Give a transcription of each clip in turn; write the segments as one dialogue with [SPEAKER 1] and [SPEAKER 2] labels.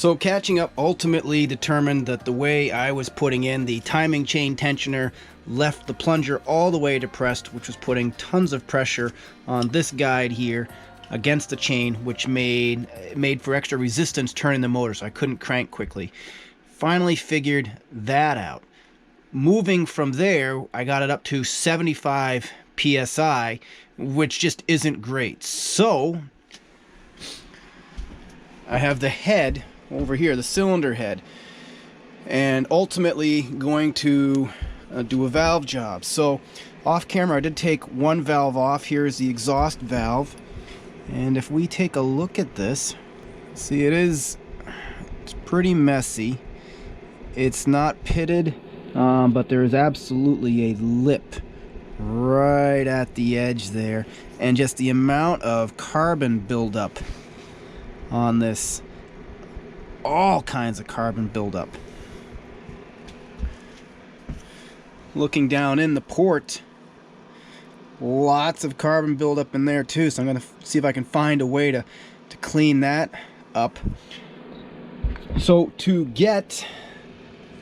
[SPEAKER 1] So catching up ultimately determined that the way I was putting in the timing chain tensioner left the plunger all the way depressed, which was putting tons of pressure on this guide here against the chain, which made for extra resistance turning the motor, so I couldn't crank quickly. Finally figured that out. Moving from there, I got it up to 75 PSI, which just isn't great. So I have the head over here, the cylinder head, and ultimately going to do a valve job. So off camera I did take one valve off. Here's the exhaust valve, and if we take a look at this, see it's pretty messy. It's not pitted, but there is absolutely a lip right at the edge there, and just the amount of carbon buildup on this, all kinds of carbon buildup. Looking down in the port, lots of carbon buildup in there too, so I'm going to see if I can find a way to clean that up. So to get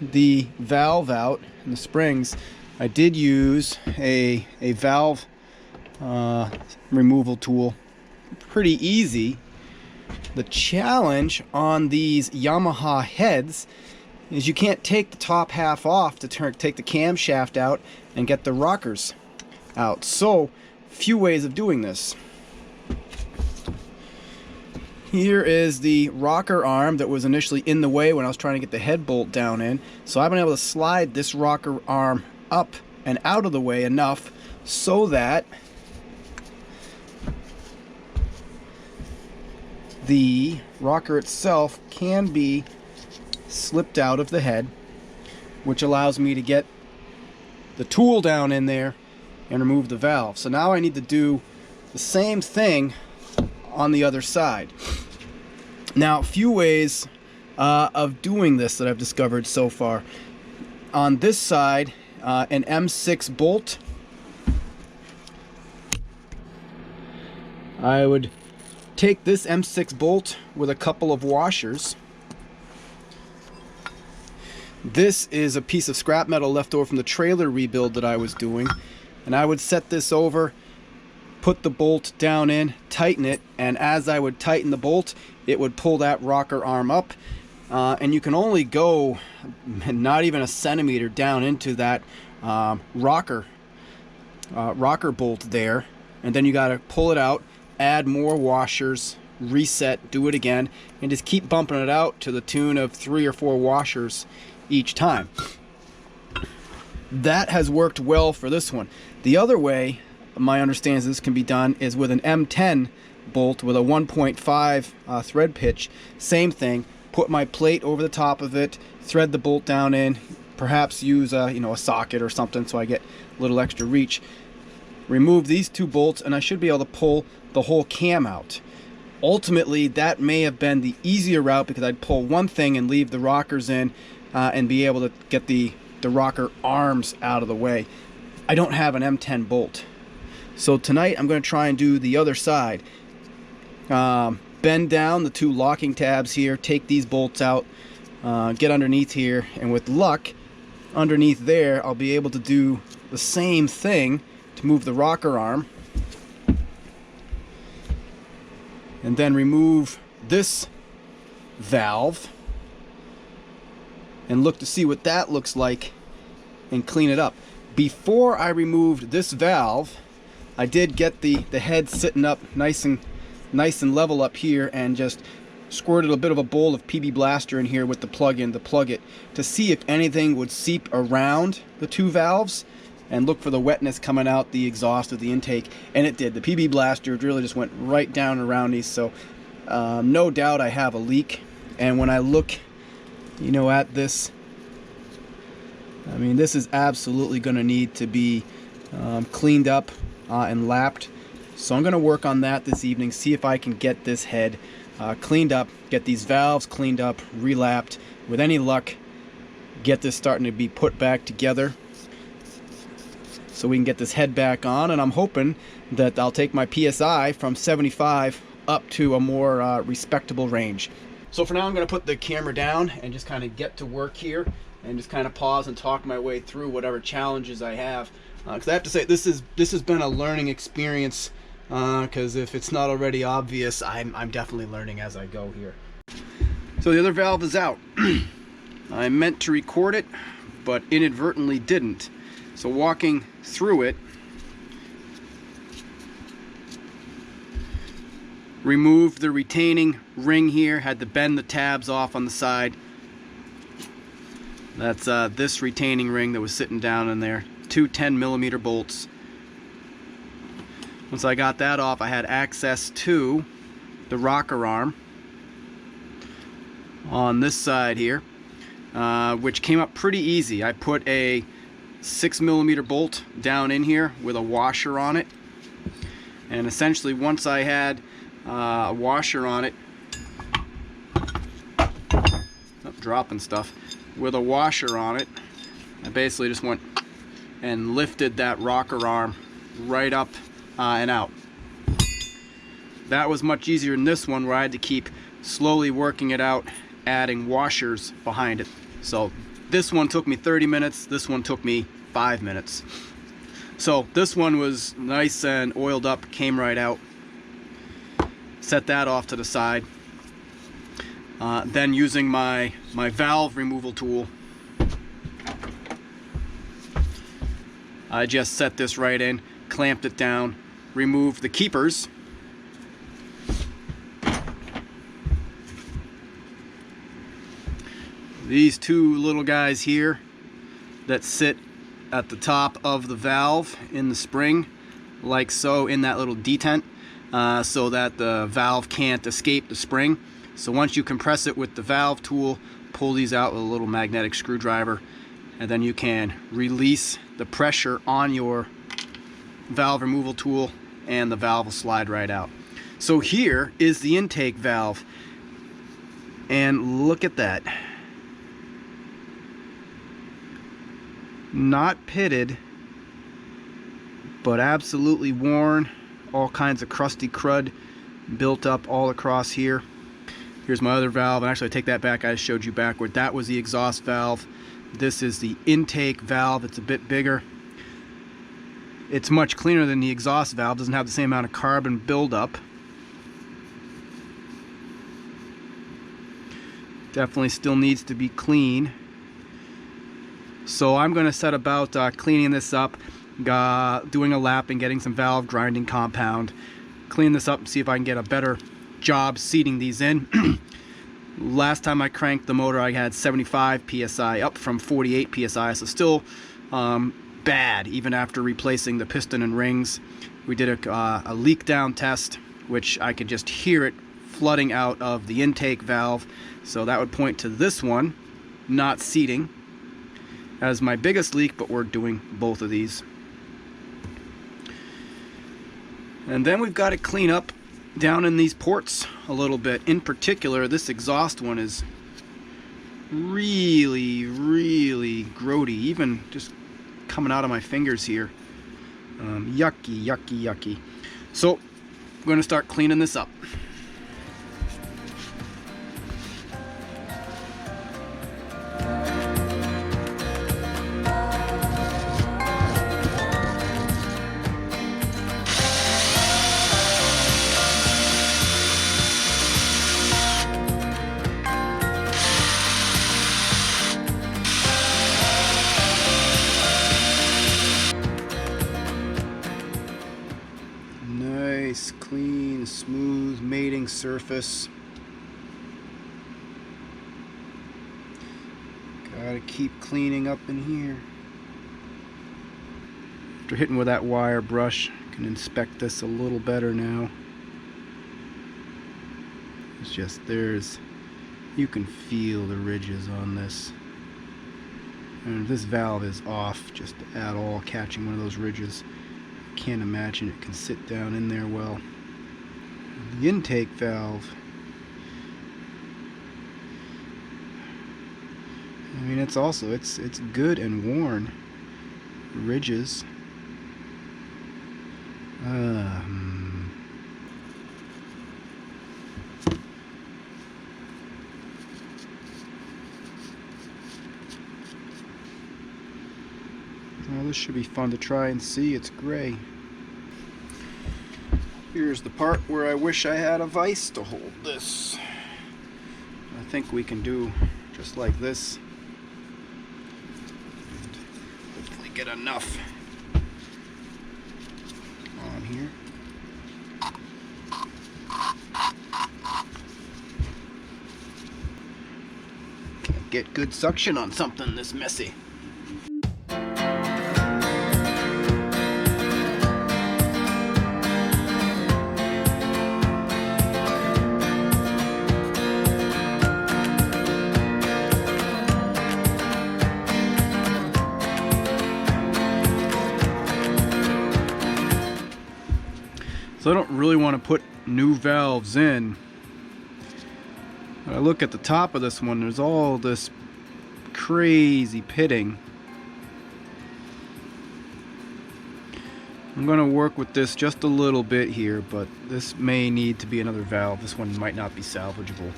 [SPEAKER 1] the valve out and the springs, I did use a valve removal tool. Pretty easy. The challenge on these Yamaha heads is you can't take the top half off to take the camshaft out and get the rockers out. So, few ways of doing this. Here is the rocker arm that was initially in the way when I was trying to get the head bolt down in. So I've been able to slide this rocker arm up and out of the way enough so that the rocker itself can be slipped out of the head, which allows me to get the tool down in there and remove the valve. So now I need to do the same thing on the other side. Now, a few ways of doing this that I've discovered so far. On this side, an M6 bolt, I would take this M6 bolt with a couple of washers. This is a piece of scrap metal left over from the trailer rebuild that I was doing, and I would set this over, put the bolt down in, tighten it, and as I would tighten the bolt, it would pull that rocker arm up, and you can only go not even a centimeter down into that rocker bolt there, and then you got to pull it out, add more washers, reset, do it again, and just keep bumping it out to the tune of 3 or 4 washers each time. That has worked well for this one. The other way my understanding is this can be done is with an M10 bolt with a 1.5 thread pitch. Same thing, put my plate over the top of it, thread the bolt down in, perhaps use a socket or something so I get a little extra reach. Remove these 2 bolts and I should be able to pull the whole cam out. Ultimately, that may have been the easier route because I'd pull one thing and leave the rockers in and be able to get the rocker arms out of the way. I don't have an M10 bolt. So tonight I'm going to try and do the other side. Bend down the 2 locking tabs here, take these bolts out, get underneath here, and with luck, underneath there I'll be able to do the same thing to move the rocker arm, and then remove this valve and look to see what that looks like and clean it up. Before I removed this valve, I did get the head sitting up nice and level up here, and just squirted a bit of a bowl of PB Blaster in here with the plug-in to plug it to see if anything would seep around the 2 valves and look for the wetness coming out the exhaust of the intake, and it did. The PB Blaster really just went right down around these, so no doubt I have a leak. And when I look at this, I mean, this is absolutely going to need to be cleaned up and lapped. So I'm going to work on that this evening, see if I can get this head cleaned up, get these valves cleaned up, relapped. With any luck, get this starting to be put back together so we can get this head back on. And I'm hoping that I'll take my PSI from 75 up to a more respectable range. So for now, I'm going to put the camera down and just kind of get to work here and just kind of pause and talk my way through whatever challenges I have. Because I have to say, this has been a learning experience, because if it's not already obvious, I'm definitely learning as I go here. So the other valve is out. I meant to record it, but inadvertently didn't. So walking through it, removed the retaining ring here, had to bend the tabs off on the side. That's this retaining ring that was sitting down in there. Two 10mm bolts. Once I got that off, I had access to the rocker arm on this side here, which came up pretty easy. I put a 6mm bolt down in here with a washer on it, and essentially once I had a washer on it, dropping stuff, with a washer on it, I basically just went and lifted that rocker arm right up and out. That was much easier than this one, where I had to keep slowly working it out, adding washers behind it. So this one took me 30 minutes, this one took me 5 minutes. So this one was nice and oiled up, came right out. Set that off to the side. Then using my valve removal tool, I just set this right in, clamped it down, removed the keepers. These two little guys here that sit at the top of the valve in the spring, like so, in that little detent, so that the valve can't escape the spring. So once you compress it with the valve tool, pull these out with a little magnetic screwdriver, and then you can release the pressure on your valve removal tool, and the valve will slide right out. So here is the intake valve, and look at that. Not pitted, but absolutely worn. All kinds of crusty crud built up all across here. Here's my other valve, and actually I take that back, I showed you backward. That was the exhaust valve. This is the intake valve. It's a bit bigger. It's much cleaner than the exhaust valve. Doesn't have the same amount of carbon buildup. Definitely still needs to be clean. So I'm going to set about cleaning this up, doing a lap and getting some valve grinding compound. Clean this up and see if I can get a better job seating these in. Last time I cranked the motor, I had 75 psi, up from 48 psi, so still bad even after replacing the piston and rings. We did a leak down test, which I could just hear it flooding out of the intake valve, so that would point to this one not seating as my biggest leak, but we're doing both of these. And then we've got to clean up down in these ports a little bit. In particular, this exhaust one is really grody, even just coming out of my fingers here. Yucky. So I'm going to start cleaning this up. Nice, clean, smooth mating surface. Gotta keep cleaning up in here. After hitting with that wire brush, I can inspect this a little better now. It's just, you can feel the ridges on this. And this valve is off just at all, catching one of those ridges. Can't imagine it can sit down in there well. The intake valve, I mean, it's good and worn. Ridges. Well, this should be fun to try and see. It's gray. Here's the part where I wish I had a vise to hold this. I think we can do just like this. And hopefully get enough on here. Can't get good suction on something this messy. So I don't really want to put new valves in. When I look at the top of this one, there's all this crazy pitting. I'm going to work with this just a little bit here, but this may need to be another valve. This one might not be salvageable.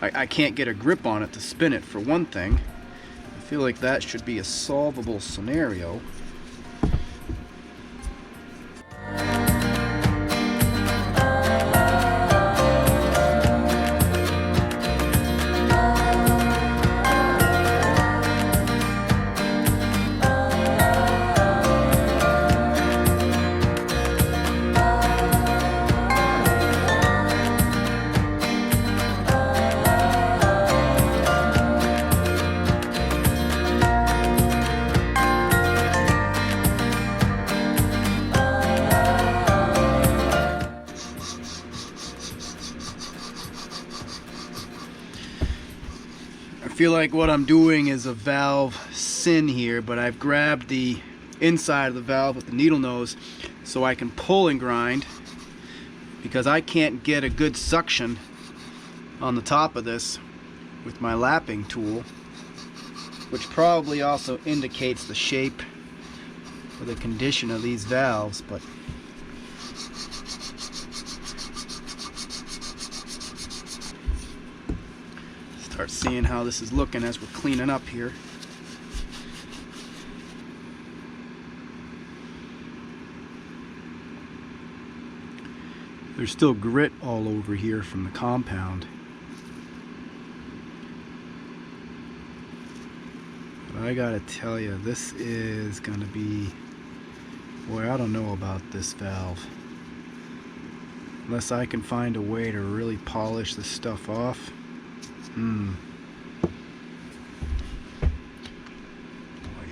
[SPEAKER 1] I can't get a grip on it to spin it, for one thing. I feel like that should be a solvable scenario. I feel like what I'm doing is a valve sin here, but I've grabbed the inside of the valve with the needle nose so I can pull and grind, because I can't get a good suction on the top of this with my lapping tool, which probably also indicates the shape or the condition of these valves. But start seeing how this is looking as we're cleaning up here. There's still grit all over here from the compound. But I gotta tell you, this is gonna be, boy, I don't know about this valve. Unless I can find a way to really polish this stuff off. Boy,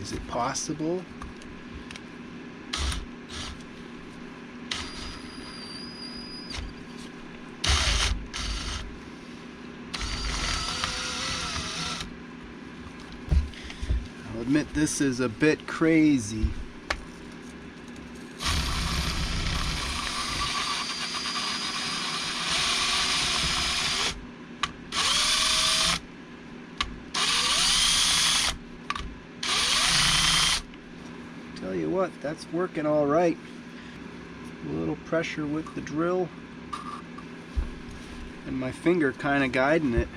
[SPEAKER 1] is it possible? I'll admit this is a bit crazy. Tell you what, that's working all right. A little pressure with the drill and my finger kind of guiding it.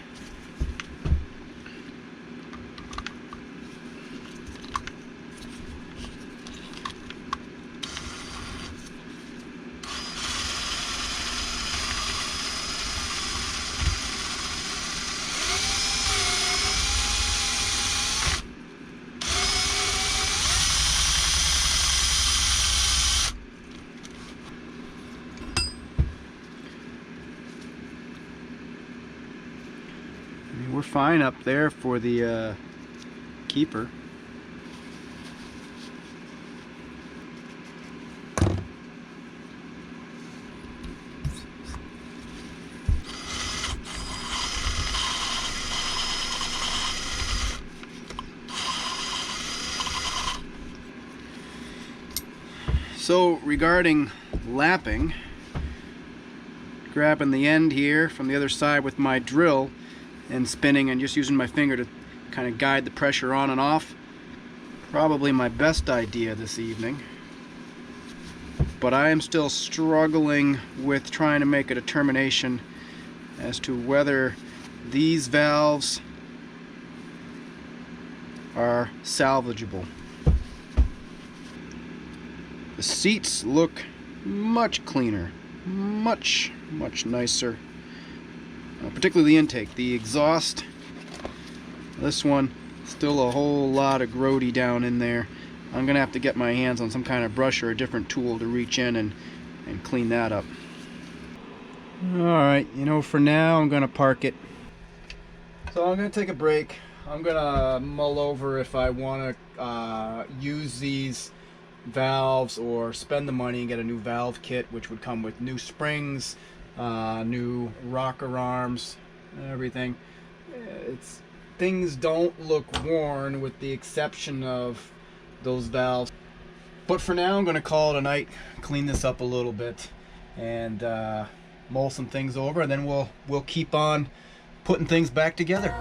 [SPEAKER 1] We're fine up there for the keeper. So regarding lapping, grabbing the end here from the other side with my drill and spinning and just using my finger to kind of guide the pressure on and off, probably my best idea this evening. But I am still struggling with trying to make a determination as to whether these valves are salvageable. The seats look much cleaner, much nicer. Particularly the intake. The exhaust, this one, still a whole lot of grody down in there. I'm gonna have to get my hands on some kind of brush or a different tool to reach in and clean that up. Alright, you know, for now I'm gonna park it. So I'm gonna take a break. I'm gonna mull over if I want to use these valves or spend the money and get a new valve kit, which would come with new springs, new rocker arms, everything. Things don't look worn with the exception of those valves. But for now I'm going to call it a night, clean this up a little bit, and mull some things over, and then we'll keep on putting things back together.